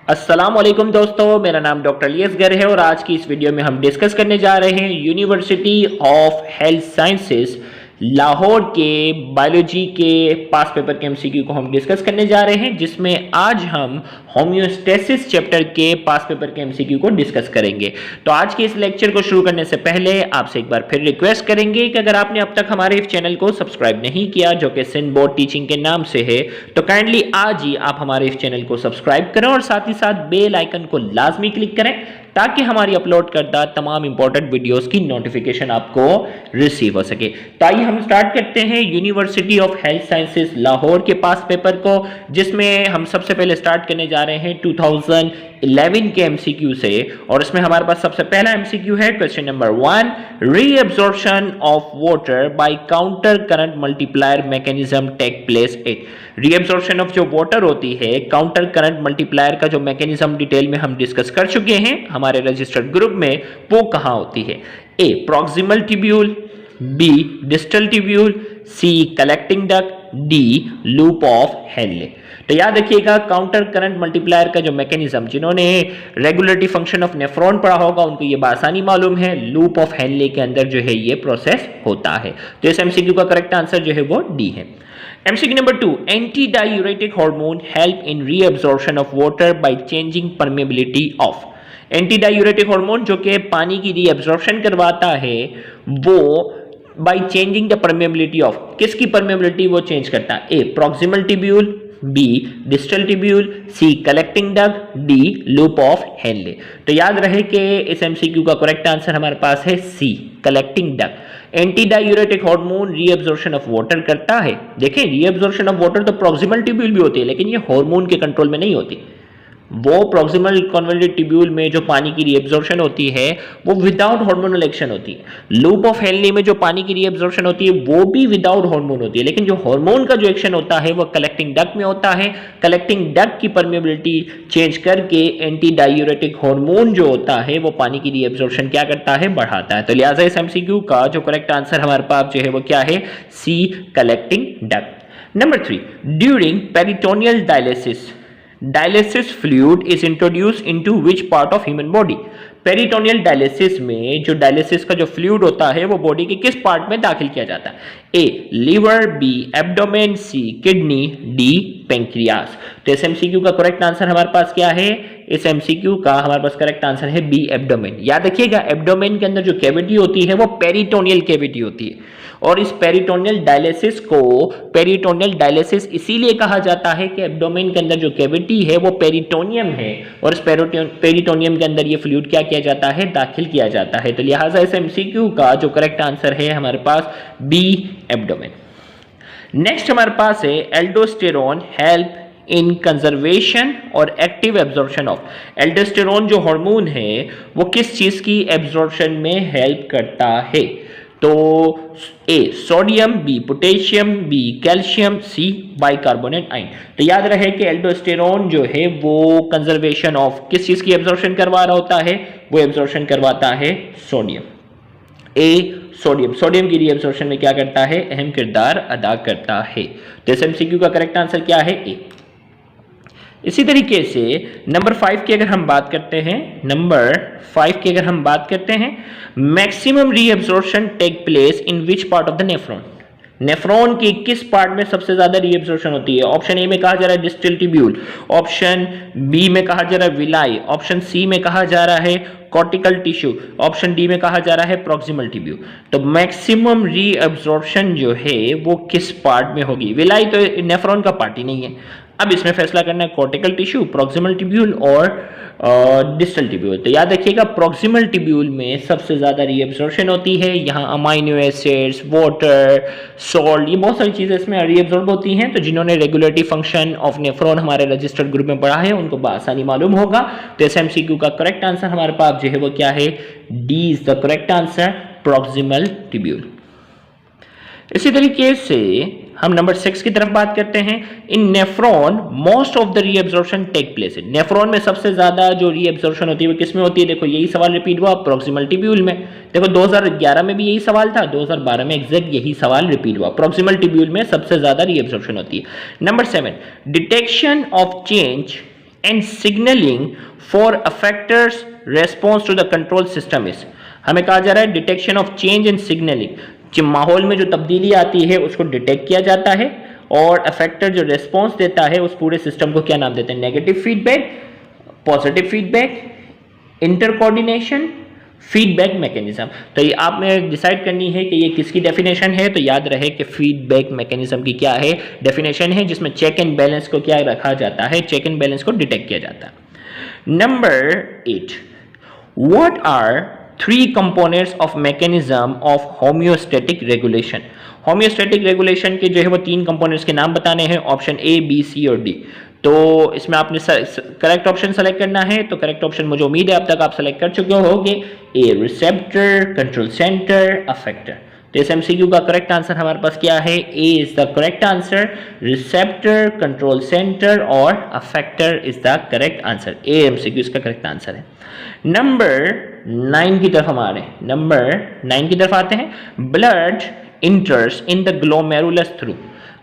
अस्सलाम वालेकुम दोस्तों, मेरा नाम डॉक्टर लियस गर है और आज की इस वीडियो में हम डिस्कस करने जा रहे हैं university of health sciences Lahore के बायोलॉजी के पास पेपर के एमसीक्यू को हम डिस्कस करने जा रहे हैं, जिसमें आज हम होम्योस्टेसिस चैप्टर के पास पेपर के एमसीक्यू को डिस्कस करेंगे। तो आज के इस लेक्चर को शुरू करने से पहले आपसे एक बार फिर रिक्वेस्ट करेंगे कि अगर आपने अब तक हमारे इस चैनल को सब्सक्राइब नहीं किया, जो कि सिंध बोर्ड टीचिंग के नाम से है, तो काइंडली आज ही आप हमारे इस चैनल को सब्सक्राइब करें और साथ ही साथ बेल आइकन को लाजमी क्लिक करें ताकि हमारी अपलोड करदा तमाम इंपॉर्टेंट वीडियोस की नोटिफिकेशन आपको रिसीव हो सके। तो आइए हम स्टार्ट करते हैं university of health sciences Lahore के पास पेपर को, जिसमें हम सबसे पहले स्टार्ट करने जा रहे हैं 2011 के एमसीक्यू से। और इसमें हमारे पास सबसे पहला एमसीक्यू है question number 1, reabsorption of water by counter current multiplier mechanism take place at. Reabsorption of जो वाटर होती है, काउंटर करंट मल्टीप्लायर का जो मैकेनिज्म डिटेल में हम डिस्कस कर चुके हैं हमारे रजिस्टर्ड ग्रुप में, वो कहां होती है? A proximal tubule, B distal tubule, C collecting duct, D loop of Henle. तो याद रखिएगा, काउंटर करंट मल्टीप्लायर का जो मैकेनिज्म, जिन्होंने रेगुलेटरी फंक्शन ऑफ नेफ्रॉन पढ़ा होगा उनको ये बासानी मालूम है, लूप ऑफ हेनले के अंदर जो है ये प्रोसेस होता है। तो इस एमसीक्यू का करेक्ट आंसर जो है वो डी है। MCQ number 2, antidiuretic hormone help in reabsorption of water by changing permeability of। Antidiuretic hormone जो कि पानी की रीअब्जॉर्प्शन करवाता है, वो by changing the permeability of, किसकी परमेबिलिटी वो चेंज करता है? A proximal tubule, B distal tubule, C collecting duct, D loop of Henle. तो याद रहे कि इस एमसीक्यू का करेक्ट आंसर हमारे पास है C collecting duct. Antidiuretic hormone reabsorption of water करता है। देखें, रीअब्जॉर्प्शन ऑफ वाटर तो प्रॉक्सिमल ट्यूब्यूल भी होती है, लेकिन ये हार्मोन के कंट्रोल में नहीं होती। वो प्रॉक्सिमल कन्वर्टेड ट्यूब्यूल में जो पानी की रीअब्जॉर्प्शन होती है वो विदाउट हार्मोनल एक्शन होती है। लूप ऑफ हेनले में जो पानी की रीअब्जॉर्प्शन होती है वो भी विदाउट हार्मोन होती है, लेकिन जो हार्मोन का जो एक्शन होता है वो कलेक्टिंग डक्ट में होता है। कलेक्टिंग डक्ट की परमेबिलिटी चेंज करके एंटी डायूरेटिक हार्मोन जो होता है वो पानी की रीअब्जॉर्प्शन क्या करता है? बढ़ाता है। तो लिहाजा इस एमसीक्यू का जो करेक्ट आंसर हमारे पास जो है वो क्या है? C collecting duct. Number 3, during peritoneal dialysis dialysis fluid is introduce into which part of human body. Peritoneal dialysis में जो डायलिसिस का जो फ्लूइड होता है वो बॉडी के किस पार्ट में दाखिल किया जाता है? A liver, B abdomen, C kidney, D pancreas. तो इस एमसीक्यू का करेक्ट आंसर हमारे पास क्या है? इस एमसीक्यू का हमारे पास करेक्ट आंसर है बी एब्डोमेन। याद रखिएगा, एब्डोमेन के अंदर जो कैविटी होती है वो पेरिटोनियल कैविटी होती है, और इस पेरिटोनियल डायलिसिस को पेरिटोनियल डायलिसिस इसीलिए कहा जाता है कि एब्डोमेन के अंदर जो कैविटी है वो पेरिटोनियम है, और इस पेरिटोनियम के अंदर ये फ्लूइड क्या किया जाता है? दाखिल किया जाता है। तो लिहाजा इस एमसीक्यू का जो करेक्ट आंसर है हमारे पास बी एब्डोमेन। नेक्स्ट हमारे पास है एल्डोस्टेरोन हेल्प इन कंजर्वेशन और एक्टिव एब्जॉर्प्शन ऑफ। एल्डोस्टेरोन जो हार्मोन है वो किस चीज की एब्जॉर्प्शन में हेल्प करता है? तो A sodium, B potassium, B calcium, C bicarbonate ion. तो याद रहे कि एल्डोस्टेरोन जो है वो कंजर्वेशन ऑफ किस चीज की एब्जॉर्प्शन करवा रहा होता है? वो एब्जॉर्प्शन करवाता है सोडियम। ए सोडियम, सोडियम की रीअब्जॉर्प्शन में क्या करता है? अहम किरदार अदा करता है। तो इस एमसीक्यू का करेक्ट आंसर क्या है? ए। इसी तरीके से नंबर 5 की अगर हम बात करते हैं, maximum reabsorption take place in which part of the nephron. Nephron के किस पार्ट में सबसे ज्यादा रीअब्जॉर्प्शन होती है? ऑप्शन ए में कहा जा रहा है डिस्टल ट्यूब्यूल, ऑप्शन बी में कहा जा रहा है विलाई, ऑप्शन सी में कहा जा रहा है कॉर्टिकल टिश्यू, ऑप्शन डी में कहा जा रहा है प्रॉक्सिमल ट्यूब्यूल। तो मैक्सिमम रीअब्जॉर्प्शन जो है वो किस पार्ट में होगी? विलाई तो नेफ्रॉन का पार्ट ही नहीं है। अब इसमें फैसला करना है कॉर्टिकल टिश्यू, प्रॉक्सिमल ट्यूब्यूल और डिस्टल ट्यूब्यूल। तो याद रखिएगा, प्रॉक्सिमल ट्यूब्यूल में सबसे ज्यादा रीअब्जॉर्प्शन होती है। यहाँ अमाइनो एसिड्स, वाटर, सॉल्ट, ये बहुत सारी चीजें इसमें रीअब्जॉर्ब होती हैं। तो जिन्होंने रेगुलेटरी फंक्शन ऑफ नेफ्रॉन हमारे रजिस्टर्ड ग्रुप में पढ़ा है उनको बआसानी मालूम होगा। तो इस एमसीक्यू का करेक्ट आंसर हमारे पास जो है वो क्या है? D is the correct answer, proximal tubule. इसी तरीके से हम नंबर 6 की तरफ बात करते हैं। In nephron most of the reabsorption take place. Nephron में सबसे ज्यादा जो रीअब्जॉर्प्शन होती है वो किस में होती है? देखो यही सवाल रिपीट हुआ प्रॉक्सिमल ट्यूब्यूल में। देखो 2011 में भी यही सवाल था, 2012 में एग्जैक्ट यही सवाल रिपीट हुआ। प्रॉक्सिमल ट्यूब्यूल में सबसे ज्यादा रीअब्जॉर्प्शन होती है। Number 7, detection of change and signalling for effectors response to the control system is. हमें कहा जा रहा है detection of change in signalling, जो माहौल में जो तब्दीली आती है उसको डिटेक्ट किया जाता है, और अफेक्टर जो रेस्पॉन्स देता है उस पूरे सिस्टम को क्या नाम देते हैं? Negative feedback, positive feedback, inter coordination, feedback mechanism. तो ये आप में डिसाइड करनी है कि ये किसकी डेफिनेशन है। तो याद रहे कि फीडबैक मैकेनिज्म की क्या है? डेफिनेशन है, जिसमें चेक एंड बैलेंस को क्या रखा जाता है? चेक एंड बैलेंस को डिटेक्ट किया जाता है। Number 8, what are 3 components of mechanism of homeostatic regulation? Homeostatic regulation के जो है वो 3 कंपोनेंट्स के नाम बताने हैं, ऑप्शन ए, बी, सी और डी। तो इसमें आपने करेक्ट ऑप्शन सेलेक्ट करना है। तो करेक्ट ऑप्शन मुझे उम्मीद है अब तक आप सेलेक्ट कर चुके होंगे, ए रिसेप्टर, कंट्रोल सेंटर, अफेक्टर। तो इस एमसीक्यू का करेक्ट आंसर हमारे पास क्या है? A is the correct answer. Receptor, control centre और effector is the correct answer. A MCQ इसका करेक्ट आंसर है। नंबर 9 की तरफ हमारे नंबर 9 की तरफ आते हैं। Blood enters in the glomerulus through.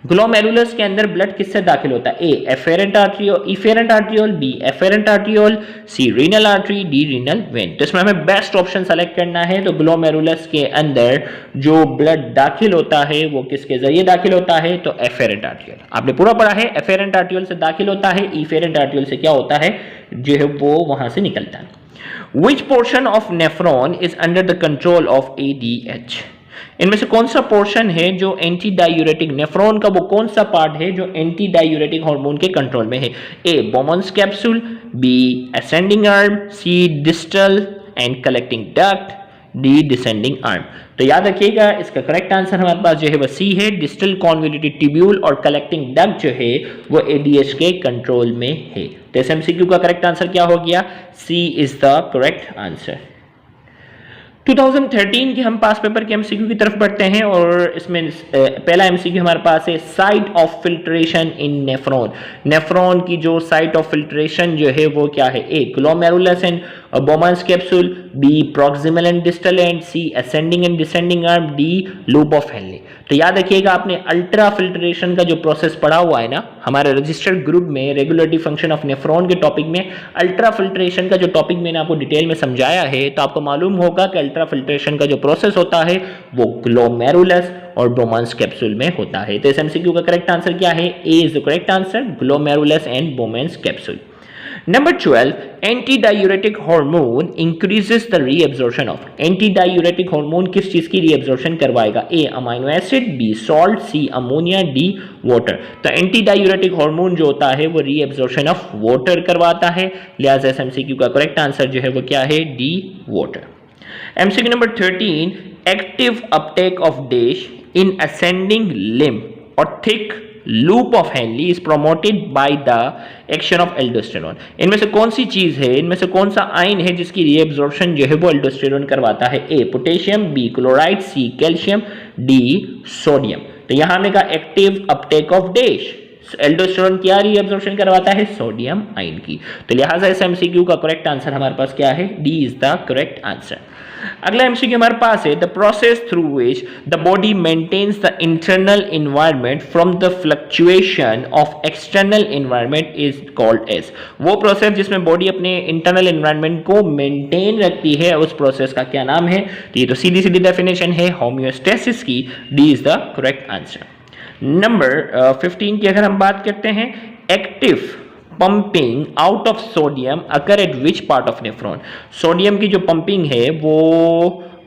Glomerulus के अंदर ब्लड किससे दाखिल होता है? A afferent arteriole, B efferent arteriole, C renal artery, D renal vein. तो इसमें हमें बेस्ट ऑप्शन सेलेक्ट करना है। तो ग्लोमेरुलस के अंदर जो ब्लड दाखिल होता है वो किसके जरिए दाखिल होता है? तो एफेरेंट आर्ट्रियोल। आपने पूरा पढ़ा है, एफेरेंट आर्ट्रियोल से दाखिल होता है, इफेरेंट आर्ट्रियोल से क्या होता है? जो है वो वहां से निकलता है। Which portion of nephron is under the control of ADH? इनमें से कौन सा पोर्शन है जो एंटी डायूरेटिक, नेफ्रॉन का वो कौन सा पार्ट है जो एंटी डायूरेटिक हार्मोन के कंट्रोल में है? A Bowman's capsule, B ascending arm, C distal and collecting duct, D descending arm. तो याद रखिएगा इसका करेक्ट आंसर हमारे पास जो है वो सी है। डिस्टल कॉन्वोल्यूटेड ट्यूब्यूल और कलेक्टिंग डक्ट जो है वो एडीएच के कंट्रोल में है। तो इस एमसीक्यू का करेक्ट आंसर क्या हो गया? सी इज द करेक्ट आंसर। 2013 के हम पास पेपर के एमसीक्यू की तरफ बढ़ते हैं और इसमें पहला एमसीक्यू हमारे पास है site of filtration in nephron. Nephron की जो साइट ऑफ फिल्ट्रेशन जो है वो क्या है? A glomerulus and Bowman's capsule, B proximal and distal end, C ascending and descending arm, D loop of Henle. तो याद रखिएगा आपने अल्ट्रा फिल्ट्रेशन का जो प्रोसेस पढ़ा हुआ है ना हमारे रजिस्टर्ड ग्रुप में, रेगुलेटरी फंक्शन ऑफ नेफ्रॉन के टॉपिक में अल्ट्रा फिल्ट्रेशन का जो टॉपिक मैंने आपको डिटेल में समझाया है, तो आपको मालूम होगा कि अल्ट्रा फिल्ट्रेशन का जो प्रोसेस होता है वो ग्लोमेरुलस और बोमन्स कैप्सूल में होता है। तो इस एमसीक्यू का करेक्ट आंसर क्या है? A is the correct answer, glomerulus and Bowman's capsule. Number 12, antidiuretic hormone increases the reabsorption of। antidiuretic hormone किस चीज की reabsorption करवाएगा? A amino acid, B salt, C ammonia, D water। तो antidiuretic hormone जो होता है वो reabsorption of water करवाता है, लिहाजा इस MCQ का करेक्ट आंसर जो है वो क्या है? D water। MCQ number 13, active uptake of DASH in ascending limb or thick loop of Henley is promoted by the action of aldosterone. इनमें से कौन सी चीज है, इनमें से कौन सा आयन है जिसकी रीएब्जॉर्प्शन जो है वो एल्डोस्टेरोन करवाता है? A potassium, B chloride, C calcium, D sodium. तो यहां में का active uptake of dash, aldosterone क्या रीएब्जॉर्प्शन करवाता है? सोडियम आयन की। तो लिहाजा इस एमसीक्यू का करेक्ट आंसर हमारे पास क्या है? D is the correct answer. अगला एमसीक्यू हमारे पास है the process through which the body maintains the internal environment from the fluctuation of external environment is called as. वो प्रोसेस जिसमें बॉडी अपने इंटरनल एनवायरनमेंट को मेंटेन रखती है, उस प्रोसेस का क्या नाम है? तो ये तो सीधी सीधी डेफिनेशन है होम्योस्टेसिस की। D is the correct answer. Number 15 की अगर हम बात करते हैं, active pumping out of sodium occur at which part of nephron. Sodium की जो पंपिंग है वो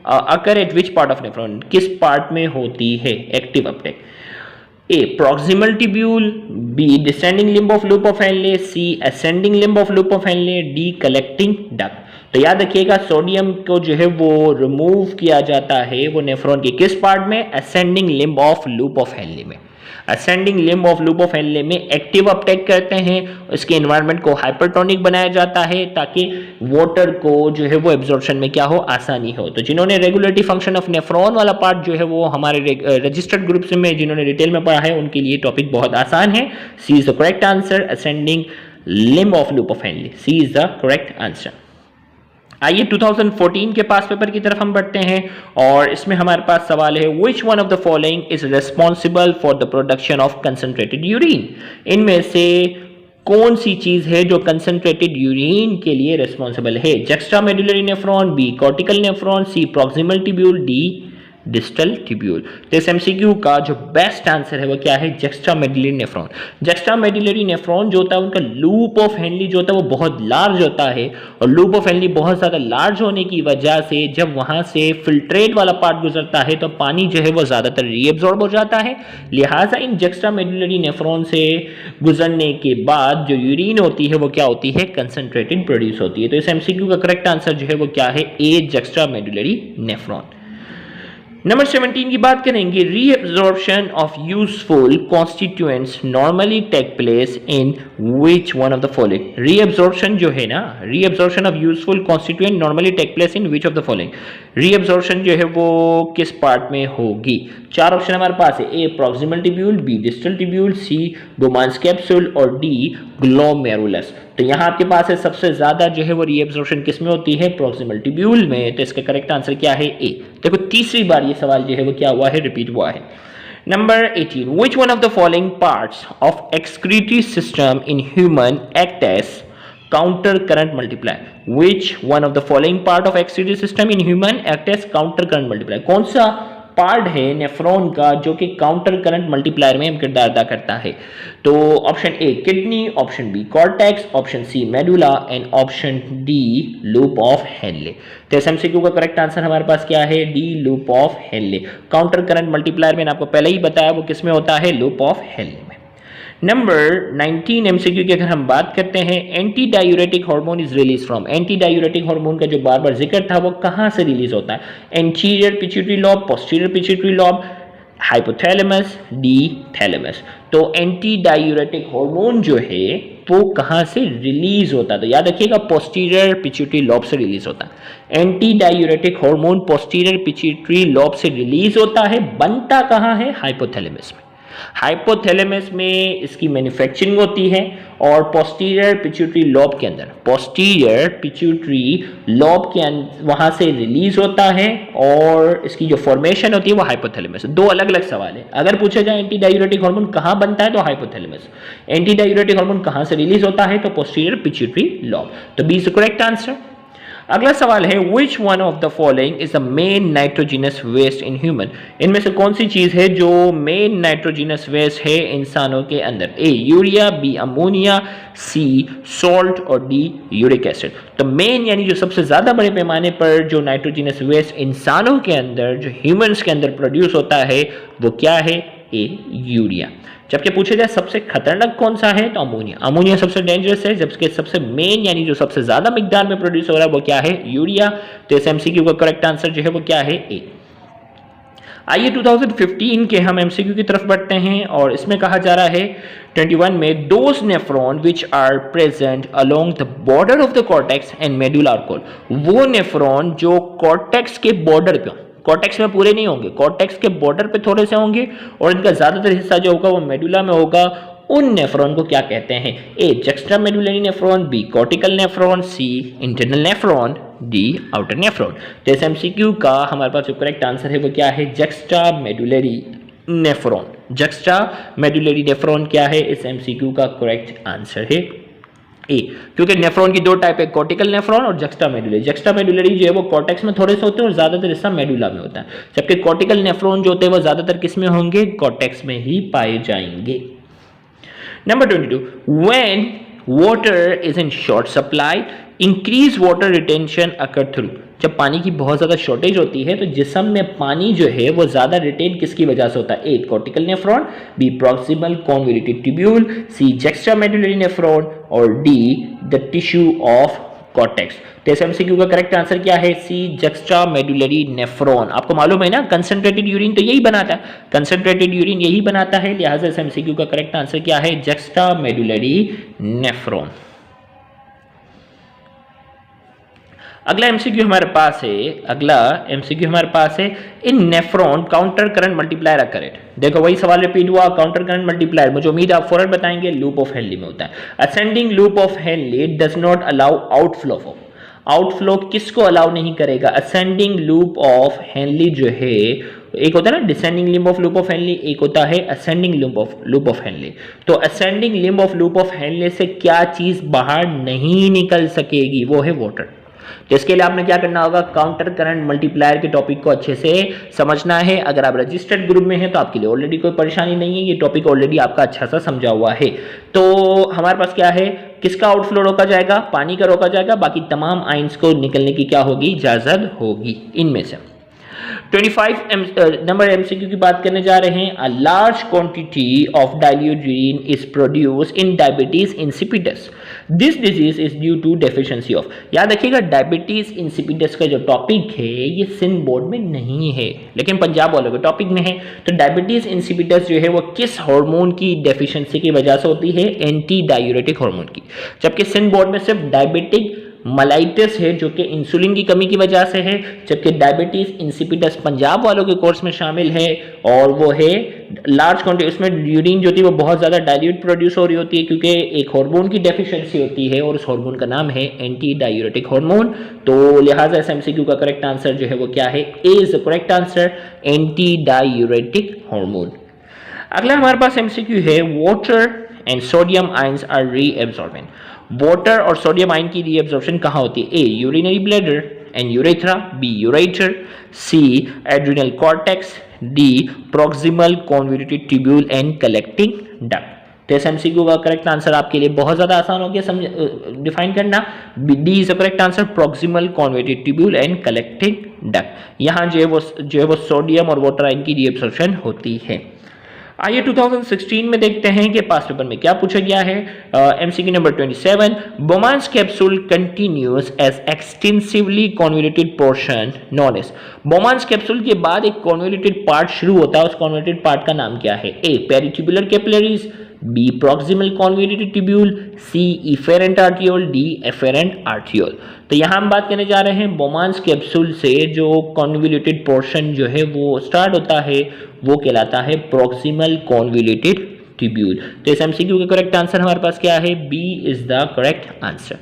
occur at which part of nephron, किस पार्ट में होती है active uptake? A proximal tubule, B descending limb of loop of Henle, C ascending limb of loop of Henley, D collecting duct. तो याद रखिएगा सोडियम को जो है वो रिमूव किया जाता है वो नेफ्रॉन के किस पार्ट में? Ascending limb of loop of Henle में। Ascending limb of loop of Henle में एक्टिव अपटेक करते हैं, इसके एनवायरनमेंट को हाइपरटोनिक बनाया जाता है ताकि वाटर को जो है वो एब्जॉर्प्शन में क्या हो? आसानी हो। तो जिन्होंने रेगुलेटरी फंक्शन ऑफ नेफ्रॉन वाला पार्ट जो है वो हमारे रजिस्टर्ड ग्रुप्स में जिन्होंने डिटेल में पढ़ा है उनके लिए टॉपिक बहुत आसान है। C is the correct answer, ascending limb of loop of Henle, C is the correct answer. आइए 2014 के पास पेपर की तरफ हम बढ़ते हैं और इसमें हमारे पास सवाल है which one of the following is responsible for the production of concentrated urine. इनमें से कौन सी चीज है जो कंसंट्रेटेड यूरिन के लिए रिस्पॉन्सिबल है? Juxta medullary nephron, B cortical nephron, C proximal tubule, D distal tubule. तो इस एमसीक्यू का जो बेस्ट आंसर है वो क्या है? Juxta medullary nephron. Juxta medullary nephron जो होता है उनका लूप ऑफ हेनली जो होता है वो बहुत लार्ज होता है, और लूप ऑफ हेनली बहुत ज्यादा लार्ज होने की वजह से जब वहां से फिल्ट्रेट वाला पार्ट गुजरता है तो पानी जो है वो ज्यादातर रीएब्जॉर्ब हो जाता है। लिहाजा इन जक्स्ट्रा मेडुलरी नेफ्रॉन से गुजरने के बाद जो यूरिन होती है वो क्या होती है? कंसंट्रेटेड प्रोड्यूस होती है। तो इस एमसीक्यू का करेक्ट आंसर जो है वो क्या है? A juxta medullary nephron. Number 17 की बात करेंगे, reabsorption of useful constituents normally take place in which one of the following. Reabsorption जो है ना, reabsorption of useful constituent normally take place in which of the following. Reabsorption जो है वो किस पार्ट में होगी? चार ऑप्शन हमारे पास है, A proximal tubule, B distal tubule, C Bowman's capsule और डी ग्लोमेरुलस। तो यहाँ आपके पास है सबसे ज्यादा जो है वो रीअब्जॉर्प्शन किस में होती है? प्रॉक्सिमल ट्यूब्यूल में। तो इसका करेक्ट आंसर क्या है? ए। देखो तीसरी बार ये सवाल जो है वो क्या हुआ है? रिपीट हुआ है। Number 18, which one of the following parts of excretory system in human act as counter current multiplier? Which one of the following part of excretory system in human act as counter current multiplier? कौन सा part है nephron का जो कि counter current multiplier में किरदार अदा करता है? तो option A kidney, option B cortex, option C medulla and option D loop of Henle. तो इस एमसीक्यू का करेक्ट आंसर हमारे पास क्या है? D loop of Henley. Counter current multiplier मैंने आपको पहले ही बताया वो किस में होता है? लूप ऑफ हेनले में। नंबर 19 एमसीक्यू की अगर हम बात करते हैं, anti diuretic hormone is release from. Anti diuretic hormone का जो बार बार जिक्र था वो कहां से रिलीज होता है? Anterior pituitary lobe, posterior pituitary lobe, hypothalamus, D thalamus. तो एंटी डायूरेटिक हार्मोन जो है वो कहां से रिलीज होता है? तो याद रखिएगा पोस्टीरियर पिट्यूटरी लॉब से रिलीज होता है। Anti diuretic hormone posterior pituitary lobe से रिलीज होता है, बनता कहां है? हाइपोथैलेमस में। हाइपोथैलेमस में इसकी मैन्युफैक्चरिंग होती है और पोस्टीरियर पिट्यूटरी लॉब के अंदर, पोस्टीरियर पिट्यूटरी लॉब के वहां से रिलीज होता है और इसकी जो फॉर्मेशन होती है वो हाइपोथैलेमस। दो अलग अलग सवाल है। अगर पूछा जाए एंटी डायूरेटिक हार्मोन कहां बनता है तो हाइपोथैलेमस, एंटी डायूरेटिक हार्मोन कहां से रिलीज होता है तो पोस्टीरियर पिट्यूटरी लॉब। तो B is the correct answer. अगला सवाल है, which one of the following is the main nitrogenous waste in human. इनमें से कौन सी चीज है जो मेन नाइट्रोजिनस वेस्ट है इंसानों के अंदर? A urea, B ammonia, C salt और डी यूरिक एसिड। तो मेन यानी जो सबसे ज्यादा बड़े पैमाने पर जो नाइट्रोजिनस वेस्ट इंसानों के अंदर, जो ह्यूमंस के अंदर प्रोड्यूस होता है वो क्या है? ए यूरिया। जबकि पूछे जाए सबसे खतरनाक कौन सा है तो अमोनिया। अमोनिया सबसे डेंजरस है, जबकि सबसे मेन यानी जो सबसे ज्यादा मिकदार में प्रोड्यूस हो रहा है वो क्या है? यूरिया। तो इस एमसीक्यू का करेक्ट आंसर जो है वो क्या है? ए। आइए 2015 के हम एमसीक्यू की तरफ बढ़ते हैं और इसमें कहा जा रहा है 21 में, those nephron which are present along the border of the cortex and medulla are called. वो नेफ्रॉन जो कॉर्टेक्स के बॉर्डर पे, कॉर्टेक्स में पूरे नहीं होंगे, कॉर्टेक्स के बॉर्डर पे थोड़े से होंगे और इनका ज्यादातर हिस्सा जो होगा वो मेडुला में होगा, उन नेफ्रॉन को क्या कहते हैं? A juxta medullary nephron, B cortical nephron, C internal nephron, D outer nephron. तो इस एमसीक्यू का हमारे पास जो करेक्ट आंसर है वो क्या है? Juxta medullary nephron. Juxta medullary nephron क्या है? इस एमसीक्यू का करेक्ट आंसर है ए, क्योंकि नेफ्रॉन की दो टाइप है, कॉर्टिकल नेफ्रॉन और जक्स्ट्रा मेडुलरी। जक्स्ट्रा मेडुलरी जो है वो कॉर्टेक्स में थोड़े से होते हैं और ज्यादातर हिस्सा मेडुला में होता है, जबकि कॉर्टिकल नेफ्रॉन जो होते हैं वो ज्यादातर किस में होंगे? कॉर्टेक्स में ही पाए जाएंगे। Number 22, when water is in short supply increase water retention occur through. जब पानी की बहुत ज्यादा शॉर्टेज होती है तो जिस्म में पानी जो है वो ज्यादा रिटेन किसकी वजह से होता है? A cortical nephron, B proximal convoluted tubule, C juxta medullary nephron और D the tissue of cortex. तो इस एमसीक्यू का करेक्ट आंसर क्या है? C juxta medullary nephron. आपको मालूम है ना कंसंट्रेटेड यूरिन तो यही बनाता है, कंसंट्रेटेड यूरिन यही बनाता है, लिहाजा इस एमसीक्यू का करेक्ट आंसर क्या है? Juxta medullary nephron. अगला एमसीक्यू हमारे पास है, इन नेफ्रॉन काउंटर करंट मल्टीप्लायर अकरेट। देखो वही सवाल रिपीट हुआ, काउंटर करंट मल्टीप्लायर, मुझे उम्मीद आप फौरन बताएंगे लूप ऑफ हेनली में होता है। Ascending loop of Henley does not allow outflow of outflow किसको अलाउ नहीं करेगा? असेंडिंग लूप ऑफ हेनली जो है, एक होता है ना descending limb of loop of Henley, एक होता है असेंडिंग लूप ऑफ हेनली। तो ascending limb of loop of Henley से क्या चीज बाहर नहीं निकल सकेगी? वो है वाटर। तो इसके लिए आपने क्या करना होगा? काउंटर करंट मल्टीप्लायर के टॉपिक को अच्छे से समझना है। अगर आप रजिस्टर्ड ग्रुप में हैं तो आपके लिए ऑलरेडी कोई परेशानी नहीं है, ये टॉपिक ऑलरेडी आपका अच्छा सा समझा हुआ है। तो हमारे पास क्या है? किसका आउटफ्लो रोका जाएगा? पानी का रोका जाएगा, बाकी तमाम आइंस को निकलने की क्या होगी? इजाजत होगी इनमें से। 25 नंबर एमसीक्यू की बात करने जा रहे हैं। A large quantity of dilute urine is produced in diabetes insipidus. This disease is due to deficiency of. याद रखिएगा डायबिटीज इंसिपिडस का जो टॉपिक है ये सिंध बोर्ड में नहीं है, लेकिन पंजाब वालों के टॉपिक में है। तो डायबिटीज इंसिपिडस जो है वो किस हार्मोन की डेफिशिएंसी की वजह से होती है? एंटी डायूरेटिक हार्मोन की। जबकि सिंध बोर्ड में सिर्फ डायबिटिक मलाइटिस है जो कि इंसुलिन की कमी की वजह से है, जबकि डायबिटीज इंसिपिडस पंजाब वालों के कोर्स में शामिल है और वो है लार्ज क्वांटिटी। उसमें यूरिन जो होती है वो बहुत ज़्यादा डाइल्यूट प्रोड्यूस हो रही होती है क्योंकि एक हार्मोन की डेफिशिएंसी होती है और उस हार्मोन का नाम है एंटी डायूरेटिक हार्मोन। तो लिहाजा इस एमसीक्यू का करेक्ट आंसर जो है वो क्या है? A is the correct answer, anti diuretic hormone. अगला हमारे पास एमसीक्यू है water and sodium ions are reabsorbent. Water और सोडियम आयन की रीएब्जॉर्प्शन कहाँ होती है? A urinary bladder and urethra, B ureter, C adrenal cortex, D proximal convoluted tubule and collecting duct. तो इस एमसीक्यू का करेक्ट आंसर आपके लिए बहुत ज्यादा आसान हो गया डिफाइन करना। D is the correct answer, proximal convoluted tubule and collecting duct. यहाँ जो है वो सोडियम और वाटर आयन की रीएब्जॉर्प्शन होती है। आइए 2016 में देखते हैं कि पास पेपर में क्या पूछा गया है। MCQ number 27, Bowman's capsule continues as extensively convoluted portion known as. Bowman's capsule के बाद एक कॉन्वोल्यूटेड पार्ट शुरू होता है, उस कॉन्वोल्यूटेड पार्ट का नाम क्या है? A peritubular capillaries, B proximal convoluted tubule, C efferent arteriole, D afferent arteriole. तो यहाँ हम बात करने जा रहे हैं बोमांस कैप्सूल से जो कॉन्वोल्यूटेड पोर्शन जो है वो स्टार्ट होता है वो कहलाता है प्रॉक्सिमल कॉन्वोल्यूटेड ट्यूब्यूल। तो इस एमसीक्यू का करेक्ट आंसर हमारे पास क्या है? B is the correct answer.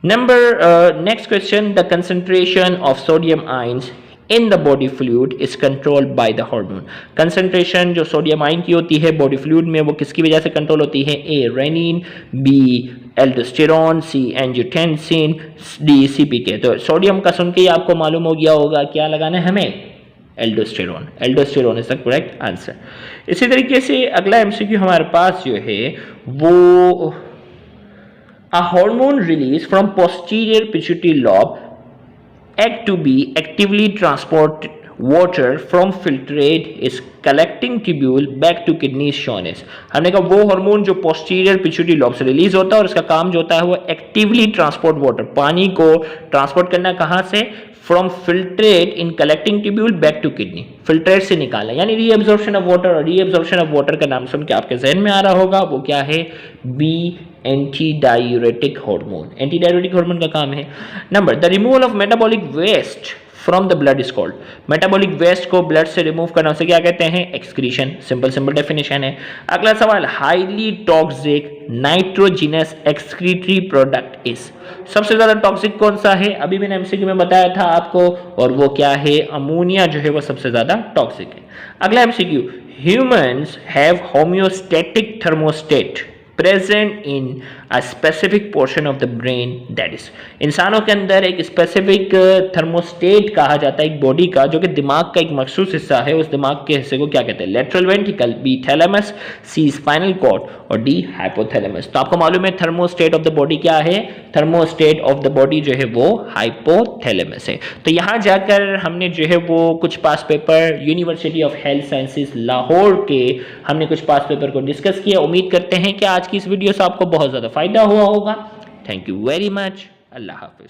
Number next question, the concentration of sodium ions in the body fluid is controlled by the hormone. Concentration जो सोडियम आयन की होती है बॉडी फ्लूइड में वो किसकी वजह से कंट्रोल होती है? ए रेनिन, बी एल्डोस्टेरोन, सी एंजियोटेंसिन, डी सीपीके। तो सोडियम का सुन के ही आपको मालूम हो गया होगा क्या लगाना है हमें? Aldosterone. Aldosterone is the correct answer. इसी तरीके से अगला एमसीक्यू हमारे पास जो है वो a hormone release from posterior pituitary lobe act to be actively transport water from filtrate is collecting tubule back to kidneys shown as। हमने कहा वो हार्मोन जो पोस्टीरियर पिट्यूटरी लोब से रिलीज होता है और इसका काम जो होता है वो एक्टिवली ट्रांसपोर्ट वाटर, पानी को ट्रांसपोर्ट करना कहाँ से? From filtrate in collecting tubule back to kidney. Filtrate से निकाला यानी रीएब्जॉर्प्शन ऑफ वाटर। और रीएब्जॉर्प्शन ऑफ वाटर का नाम सुन के आपके जहन में आ रहा होगा वो क्या है? B anti diuretic hormone. Anti diuretic hormone का काम है। Number, the removal of metabolic waste from the blood is called. Metabolic waste को ब्लड से रिमूव करना उसे क्या कहते हैं? एक्सक्रीशन। सिंपल डेफिनेशन है। अगला सवाल, highly toxic nitrogenous excretory product is. सबसे ज्यादा टॉक्सिक कौन सा है? अभी मैंने एमसीक्यू में बताया था आपको, और वो क्या है? अमोनिया जो है वो सबसे ज्यादा टॉक्सिक है। अगला MCQ, humans have homeostatic thermostat present in a specific portion of the brain that is. इंसानों के अंदर एक स्पेसिफिक थर्मोस्टेट कहा जाता है एक बॉडी का जो कि दिमाग का एक मखसूस हिस्सा है। उस दिमाग के हिस्से को क्या कहते हैं? लेटरल वेंट्रिकल, बी थैलेमस, सी स्पाइनल कॉर्ड और डी हाइपोथैलेमस। तो आपको मालूम है थर्मोस्टेट ऑफ द बॉडी क्या है? थर्मोस्टेट ऑफ द बॉडी जो है वो हाइपोथैलेमस है। तो यहाँ जाकर हमने जो है वो कुछ past paper University of Health Sciences Lahore के हमने कुछ पास पेपर को डिस्कस किया। उम्मीद करते हैं कि आज की इस वीडियो से आपको बहुत ज़्यादा फायदा हुआ होगा। Thank you very much. Allah Hafiz.